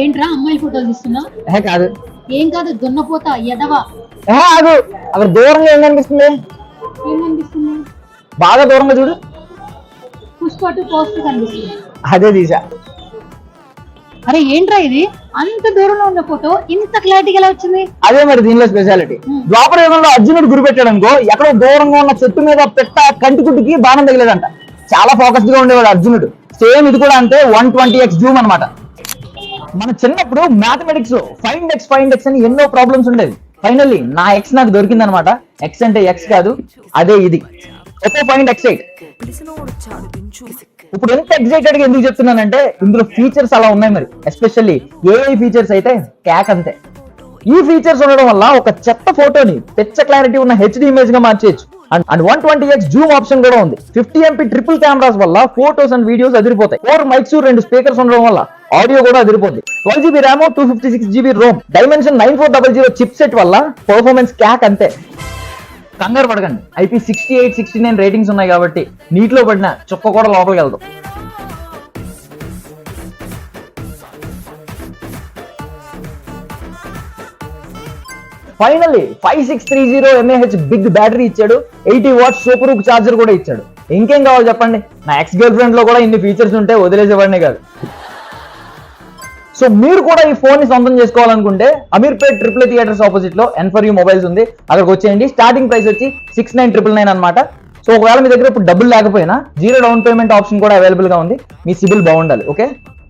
ఏంట్రా అమ్మాయి ఫోటోలు తీస్తున్నావు? కాదు. ఏం కాదు, దున్నపోతా ఎదవా. ఆగు. అక్కడ దూరంగా ఏం కనిపిస్తుంది? ఏం కనిపిస్తుంది? బాగా దూరంగా చూడు. పుష్ప 2 పోస్టర్ కనిపిస్తుంది. అదే తీసా. అరే ఏంట్రా ఇది, అంత దూరంలో ఉన్న ఫోటో ఇంత క్లారిటీగా ఎలా వచ్చింది? అదే మరి దీనిలో స్పెషాలిటీ. ద్వాపర యుగంలో అర్జునుడు గురి పెట్టాడు అనుకో, ఎక్కడో దూరంగా ఉన్న చెట్టు మీద పెట్ట కంటికుట్టుకి బాణం తగిలేదంట. చాలా ఫోకస్డ్ గా ఉండేవాడు అర్జునుడు. సేమ్ ఇది కూడా అంతే, 120x జూమ్ అనమాట. మన చిన్నప్పుడు మ్యాథమెటిక్స్ ఫైండ్ ఎక్స్ అని ఎన్నో ప్రాబ్లమ్స్ ఉండేవి. ఫైనల్లీ నా ఎక్స్ నాకు దొరికింది అనమాట. ఎక్స్ అంటే ఎక్స్ కాదు, అదే ఇది. ఫైండ్ ఎక్స్8. ఇప్పుడు ఎంత ఎక్సైటెడ్ గా ఎందుకు చెప్తున్నానంటే ఇందులో ఫీచర్స్ అలా ఉన్నాయి మరి. ఎస్పెషల్లీ ఏఐ ఫీచర్స్ అయితే క్యాక్ అంతే. ఈ ఫీచర్స్ ఉండడం వల్ల ఒక చెత్త ఫోటోని పిచ్చ క్లారిటీ ఉన్న హెచ్డి ఇమేజ్ గా మార్చేయచ్చు. అండ్ 120x జూమ్ ఆప్షన్ కూడా ఉంది. 50MP ట్రిపుల్ కెమెరాస్ వల్ల ఫోటోస్ అండ్ వీడియోస్ అదిరిపోతాయి. 4 మైక్స్ 2 స్పీకర్స్ ఉండడం వల్ల ఆడియో కూడా అదిరిపోద్ది. 12GB RAM 256GB ROM dimension 9400 chip set వల్ల పర్ఫార్మెన్స్ క్యాక్ అంతే. కంగారు పడకండి, IP68, 69 రేటింగ్స్ ఉన్నాయి కాబట్టి నీటిలో పడిన చుక్క కూడా లోపలికి వెళ్దాం. ఫైనల్లీ 5630 mAh బిగ్ బ్యాటరీ ఇచ్చాడు. 80 వాట్స్ సూపర్ హుక్ చార్జర్ కూడా ఇచ్చాడు. ఇంకేం కావాలి చెప్పండి? నా ఎక్స్ గర్ల్ ఫ్రెండ్ లో కూడా ఇన్ని ఫీచర్స్ ఉంటే వదిలేసేవాడినే కాదు. సో మీరు కూడా ఈ ఫోన్ ని సొంతం చేసుకోవాలనుకుంటే అమీర్పేట్ AAA థియేటర్స్ ఆపోజిట్ లో N4U మొబైల్స్ ఉంది, అక్కడికి వచ్చేయండి. స్టార్టింగ్ ప్రైస్ వచ్చి 6999 అనమాట. సో ఒకవేళ మీ దగ్గర ఇప్పుడు డబ్బులు లేకపోయినా 0 డౌన్ పేమెంట్ ఆప్షన్ కూడా అవైలబుల్ గా ఉంది. మీ సిబిల్ బాగుండాలి. ఓకే.